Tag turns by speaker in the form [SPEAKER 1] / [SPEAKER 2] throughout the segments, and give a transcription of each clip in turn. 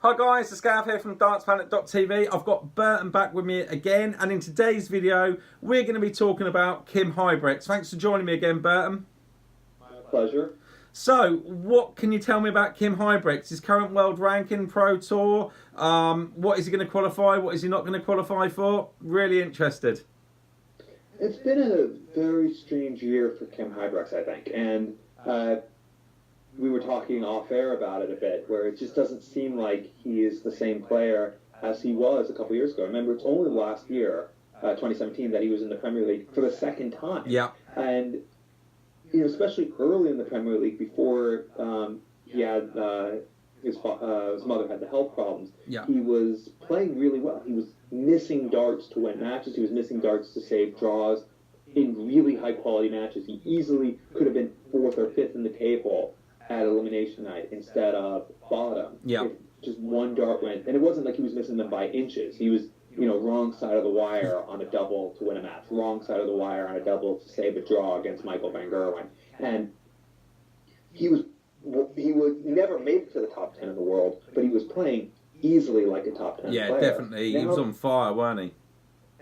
[SPEAKER 1] Hi guys, it's Gav here from DancePlanet.tv. I've got Burton back with me again, and in today's video we're going to be talking about Kim Huybrechts. Thanks for joining me again, Burton.
[SPEAKER 2] My pleasure.
[SPEAKER 1] So, what can you tell me about Kim Huybrechts? His current world ranking, Pro Tour, what is he going to qualify, what is he not going to qualify for? Really interested.
[SPEAKER 2] It's been a very strange year for Kim Huybrechts, I think, and we were talking off air about it a bit, where it just doesn't seem like he is the same player as he was a couple years ago. Remember, it's only last year, 2017, that he was in the Premier League for the second time.
[SPEAKER 1] Yeah.
[SPEAKER 2] And, you know, especially early in the Premier League, before he had his mother had the health problems,
[SPEAKER 1] yeah,
[SPEAKER 2] he was playing really well. He was missing darts to win matches. He was missing darts to save draws in really high-quality matches. He easily could have been 4th or 5th in the table at elimination night instead of bottom.
[SPEAKER 1] Yeah.
[SPEAKER 2] If just one dart went. And it wasn't like he was missing them by inches. He was, you know, wrong side of the wire on a double to win a match, wrong side of the wire on a double to save a draw against Michael van Gerwen. And he never made it to the top 10 in the world, but he was playing easily like a top 10 player.
[SPEAKER 1] Yeah, definitely. He was on fire, wasn't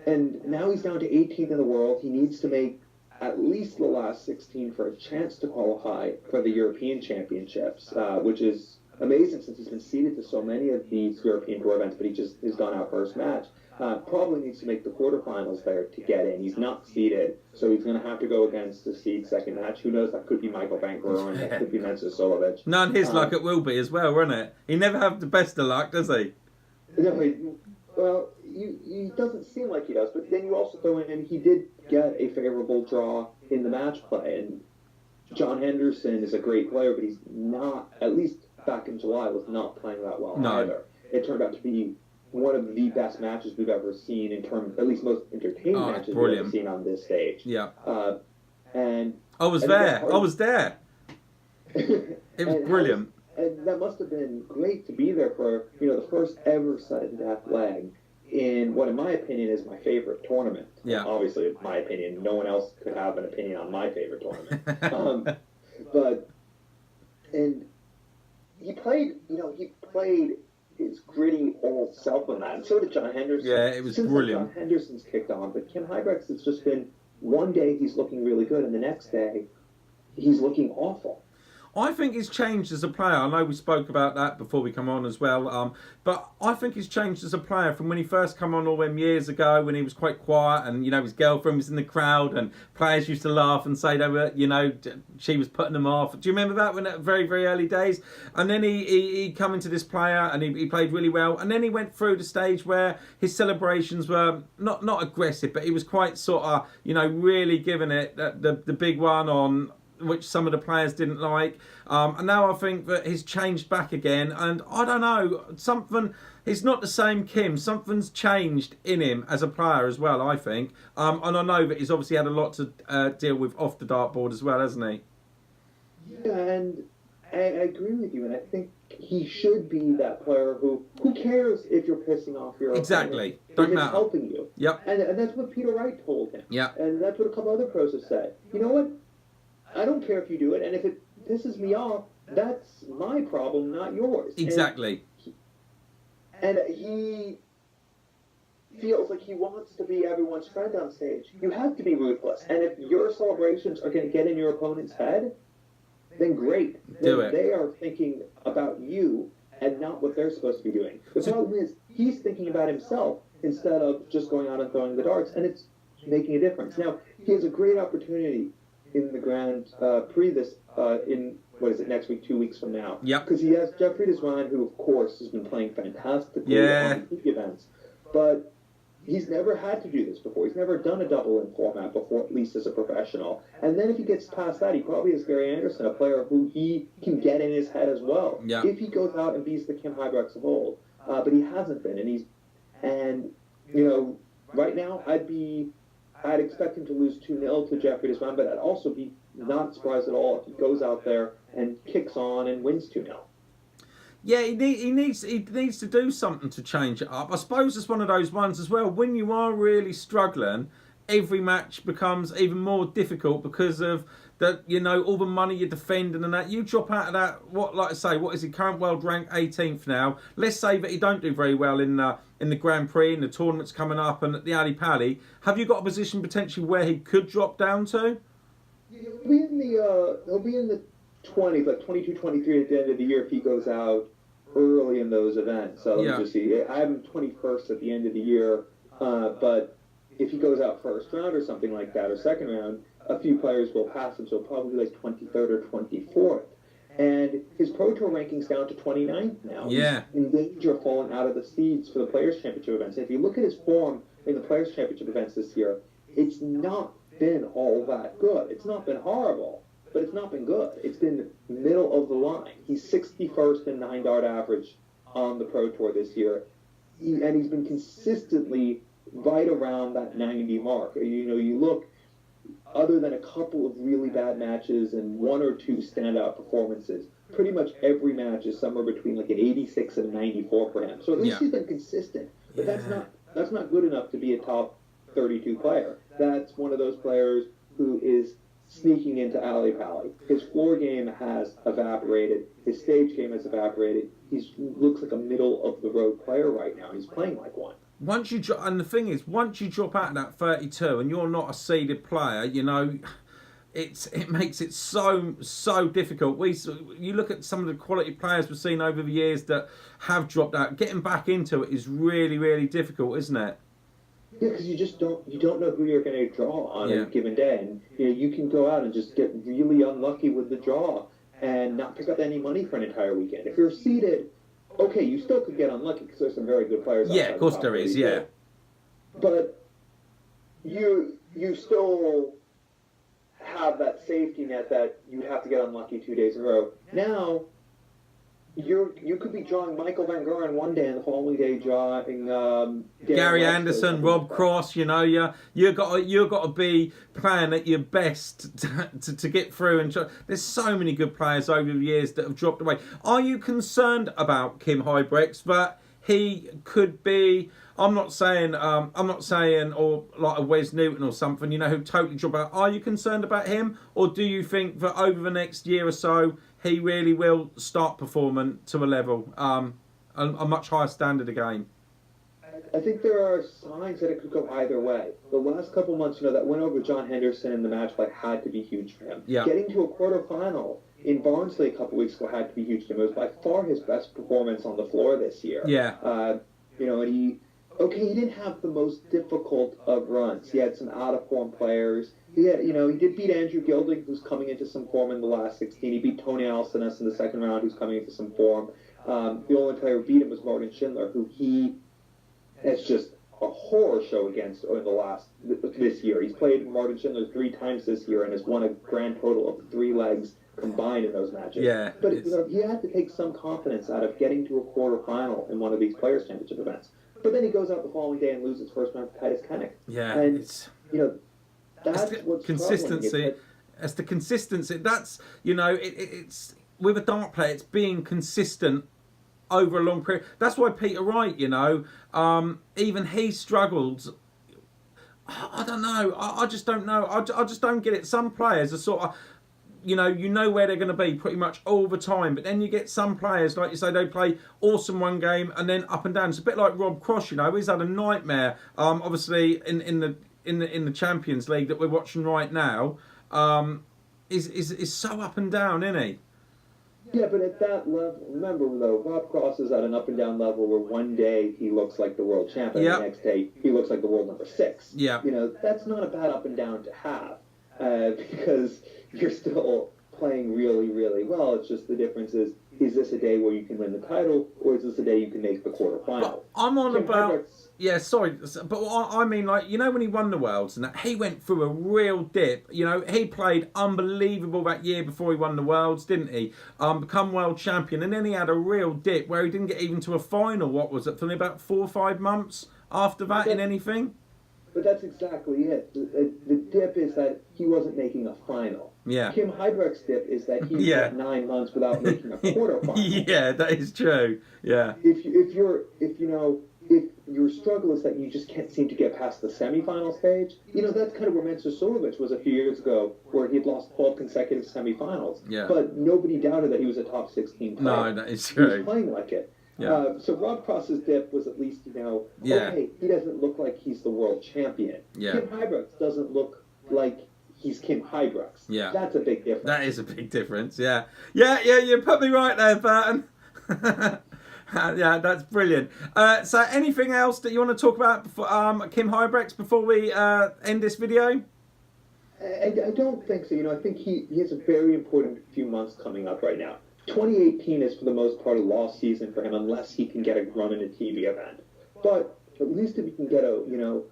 [SPEAKER 1] he?
[SPEAKER 2] And now he's down to 18th in the world. He needs to make at least the last 16 for a chance to qualify for the European Championships, which is amazing since he's been seeded to so many of these European Tour events, but he just has gone out first match. Probably needs to make the quarterfinals there to get in. He's not seeded, so he's going to have to go against the seed second match. Who knows? That could be Michael van Gerwen, that could be Mensah Suljovic.
[SPEAKER 1] None his luck it will be as well, won't it? He never have the best of luck, does he?
[SPEAKER 2] No, well, he doesn't seem like he does, but then you also throw in, he did get a favorable draw in the match play, and John Henderson is a great player, but he's not, at least back in July, was not playing that well either. It turned out to be one of the best matches we've ever seen in terms, at least most entertaining matches we've ever seen on this stage.
[SPEAKER 1] Yeah.
[SPEAKER 2] And
[SPEAKER 1] I was there. It was brilliant.
[SPEAKER 2] And that must have been great to be there for, you know, the first ever sudden death leg in what, in my opinion, is my favorite tournament.
[SPEAKER 1] Yeah.
[SPEAKER 2] Obviously, in my opinion, no one else could have an opinion on my favorite tournament. And he played his gritty old self in that, and so did John Henderson.
[SPEAKER 1] Yeah, it was brilliant.
[SPEAKER 2] John Henderson's kicked on, but Kim Huybrechts has just been, one day he's looking really good, and the next day he's looking awful.
[SPEAKER 1] I think he's changed as a player. I know we spoke about that before we come on as well. But I think he's changed as a player from when he first come on all them years ago, when he was quite quiet and, you know, his girlfriend was in the crowd and players used to laugh and say they were, you know, she was putting them off. Do you remember that when at very, very early days? And then he come into this player and he played really well. And then he went through the stage where his celebrations were not aggressive, but he was quite sort of, you know, really giving it the big one on, which some of the players didn't like. And now I think that he's changed back again. And I don't know, he's not the same Kim. Something's changed in him as a player as well, I think. And I know that he's obviously had a lot to deal with off the dartboard as well, hasn't he?
[SPEAKER 2] Yeah, and I agree with you. And I think he should be that player who cares if you're pissing off your
[SPEAKER 1] Opponent,
[SPEAKER 2] don't matter. It's helping you.
[SPEAKER 1] Yep.
[SPEAKER 2] And that's what Peter Wright told him.
[SPEAKER 1] Yeah.
[SPEAKER 2] And that's what a couple other pros have said. You know what? I don't care if you do it, and if it pisses me off, that's my problem, not yours.
[SPEAKER 1] Exactly.
[SPEAKER 2] And he feels like he wants to be everyone's friend on stage. You have to be ruthless. And if your celebrations are going to get in your opponent's head, then great.
[SPEAKER 1] Do it.
[SPEAKER 2] They are thinking about you and not what they're supposed to be doing. The problem is he's thinking about himself instead of just going out and throwing the darts, and it's making a difference. Now, he has a great opportunity in the Grand Prix in, what is it, next week, 2 weeks from now.
[SPEAKER 1] Yep.
[SPEAKER 2] Because he has Jeffrey Desvine, who, of course, has been playing fantastically on the peak events. But he's never had to do this before. He's never done a double in format before, at least as a professional. And then if he gets past that, he probably has Gary Anderson, a player who he can get in his head as well.
[SPEAKER 1] Yep.
[SPEAKER 2] If he goes out and beats the Kim Huybrechts of old. But he hasn't been. And you know, right now, I'd expect him to lose 2-0 to Jeffrey Desvine, but I'd also be not surprised at all if he goes out there and kicks on and wins 2-0.
[SPEAKER 1] Yeah, he needs to do something to change it up. I suppose it's one of those ones as well. When you are really struggling, every match becomes even more difficult because of that, you know, all the money you're defending and that, you drop out of that, what is he, current world rank 18th now? Let's say that he don't do very well in the Grand Prix, and the tournaments coming up and at the Ali Pali. Have you got a position potentially where he could drop down to?
[SPEAKER 2] He'll be in the 20s, like 22, 23 at the end of the year if he goes out early in those events. So let me just see. I have him 21st at the end of the year, but if he goes out first round or something like that, or second round, a few players will pass him, so probably like 23rd or 24th. And his Pro Tour ranking's down to 29th now.
[SPEAKER 1] Yeah.
[SPEAKER 2] He's in danger of falling out of the seeds for the Players' Championship events. If you look at his form in the Players' Championship events this year, it's not been all that good. It's not been horrible, but it's not been good. It's been middle of the line. He's 61st in 9-dart average on the Pro Tour this year, and he's been consistently right around that 90 mark. You know, you look, other than a couple of really bad matches and one or two standout performances, pretty much every match is somewhere between like an 86 and a 94 for him. So at least he's been consistent. But that's not good enough to be a top 32 player. That's one of those players who is sneaking into Ali Pali. His floor game has evaporated. His stage game has evaporated. He looks like a middle-of-the-road player right now. He's playing like one.
[SPEAKER 1] Once you and the thing is, once you drop out of that 32 and you're not a seeded player, you know, it makes it so difficult. You look at some of the quality players we've seen over the years that have dropped out. Getting back into it is really difficult, isn't it?
[SPEAKER 2] Yeah, because you don't know who you're going to draw on a given day, and you know, you can go out and just get really unlucky with the draw and not pick up any money for an entire weekend. If you're seeded, okay, you still could get unlucky because there's some very good players.
[SPEAKER 1] Yeah, of course there is. Yeah,
[SPEAKER 2] but you still have that safety net that you have to get unlucky 2 days in a row. Now you could be drawing Michael Van Gerwen one day and the following day drawing
[SPEAKER 1] Gary Anderson, Rob Cross. You know, you got to be playing at your best to get through. And there's so many good players over the years that have dropped away. Are you concerned about Kim Huybrechts that he could be? I'm not saying, or like a Wes Newton or something, you know, who totally drop out. Are you concerned about him, or do you think that over the next year or so he really will start performing to a level, a much higher standard again?
[SPEAKER 2] I think there are signs that it could go either way. The last couple months, you know, that win over John Henderson in the match play had to be huge for him.
[SPEAKER 1] Yeah.
[SPEAKER 2] Getting to a quarterfinal in Barnsley a couple weeks ago had to be huge for him. It was by far his best performance on the floor this year.
[SPEAKER 1] Yeah.
[SPEAKER 2] You know, and he didn't have the most difficult of runs. He had some out-of-form players. He did beat Andrew Gilding, who's coming into some form in the last 16. He beat Tony Alcinas in the second round, who's coming into some form. The only player who beat him was Martin Schindler, who he has just a horror show against over this year. He's played Martin Schindler 3 times this year and has won a grand total of 3 legs combined in those matches.
[SPEAKER 1] Yeah,
[SPEAKER 2] but he had to take some confidence out of getting to a quarterfinal in one of these Players' Championship events. But then he goes out the following day and loses first round to Titus Kennick.
[SPEAKER 1] Yeah,
[SPEAKER 2] and
[SPEAKER 1] it's,
[SPEAKER 2] you know, that's what's
[SPEAKER 1] consistency. It's the consistency. That's, you know, it's with a dart player, it's being consistent over a long period. That's why Peter Wright, you know, even he struggled. I don't know. I just don't know. I just don't get it. Some players are sort of, you know where they're going to be pretty much all the time. But then you get some players, like you say, they play awesome one game and then up and down. It's a bit like Rob Cross, you know. He's had a nightmare. Obviously in the Champions League that we're watching right now, is so up and down, isn't he?
[SPEAKER 2] Yeah, but at that level, remember though, Rob Cross is at an up and down level where one day he looks like the world champion, the next day he looks like the world number 6.
[SPEAKER 1] Yeah.
[SPEAKER 2] You know, that's not a bad up and down to have, because you're still playing really, really well. It's just the difference is this a day where you can win the title, or is this a day you can make the quarterfinal?
[SPEAKER 1] But I'm on
[SPEAKER 2] Kim
[SPEAKER 1] about...
[SPEAKER 2] Huybrechts,
[SPEAKER 1] Yeah, sorry, but I mean, like, you know, when he won the Worlds and that, he went through a real dip. You know, he played unbelievable that year before he won the Worlds, didn't he? Become world champion, and then he had a real dip where he didn't get even to a final. What was it? For about 4 or 5 months after that in anything.
[SPEAKER 2] But that's exactly it. The dip is that he wasn't making a final.
[SPEAKER 1] Yeah.
[SPEAKER 2] Kim Huybrechts' dip is that he went 9 months without making a quarterfinal.
[SPEAKER 1] Yeah, that is true. Yeah.
[SPEAKER 2] If your struggle is that you just can't seem to get past the semifinal stage. You know, that's kind of where Mensa Suljovic was a few years ago, where he had lost 12 consecutive semifinals.
[SPEAKER 1] Yeah.
[SPEAKER 2] But nobody doubted that he was a top 16 player.
[SPEAKER 1] No, that is
[SPEAKER 2] He
[SPEAKER 1] true.
[SPEAKER 2] was playing like it.
[SPEAKER 1] Yeah.
[SPEAKER 2] So Rob Cross's dip was at least, you know,
[SPEAKER 1] Yeah.
[SPEAKER 2] okay, he doesn't look like he's the world champion.
[SPEAKER 1] Yeah.
[SPEAKER 2] Kim Huybrechts doesn't look like he's Kim Huybrechts.
[SPEAKER 1] Yeah.
[SPEAKER 2] That's a big difference.
[SPEAKER 1] That is a big difference, yeah. Yeah, you put me right there, Burton. Yeah, that's brilliant. So anything else that you want to talk about before, Kim Huybrechts before we end this video?
[SPEAKER 2] I don't think so. You know, I think he has a very important few months coming up right now. 2018 is for the most part a lost season for him unless he can get a run in a TV event. But at least if he can get a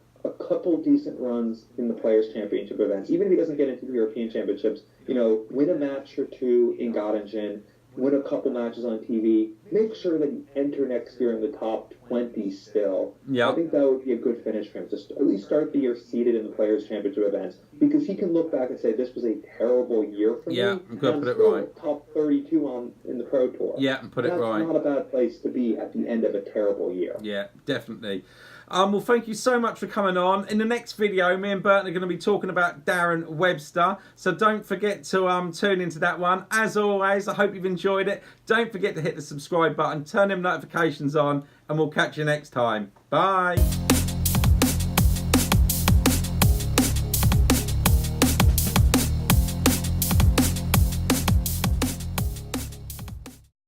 [SPEAKER 2] couple decent runs in the Players' Championship events, even if he doesn't get into the European Championships, you know, win a match or two in Göttingen, win a couple matches on TV, make sure that you enter next year in the top 20 still.
[SPEAKER 1] Yeah.
[SPEAKER 2] I think that would be a good finish for him. Just at least start the year seated in the Players' Championship events, because he can look back and say, this was a terrible year for me.
[SPEAKER 1] Yeah, I'm gonna
[SPEAKER 2] and
[SPEAKER 1] put it
[SPEAKER 2] still
[SPEAKER 1] right.
[SPEAKER 2] top 32 in the Pro Tour.
[SPEAKER 1] Yeah, and put it right.
[SPEAKER 2] That's not a bad place to be at the end of a terrible year.
[SPEAKER 1] Yeah, definitely. Well, thank you so much for coming on. In the next video, me and Burton are going to be talking about Darren Webster. So don't forget to tune into that one. As always, I hope you've enjoyed it. Don't forget to hit the subscribe button, turn them notifications on, and we'll catch you next time. Bye.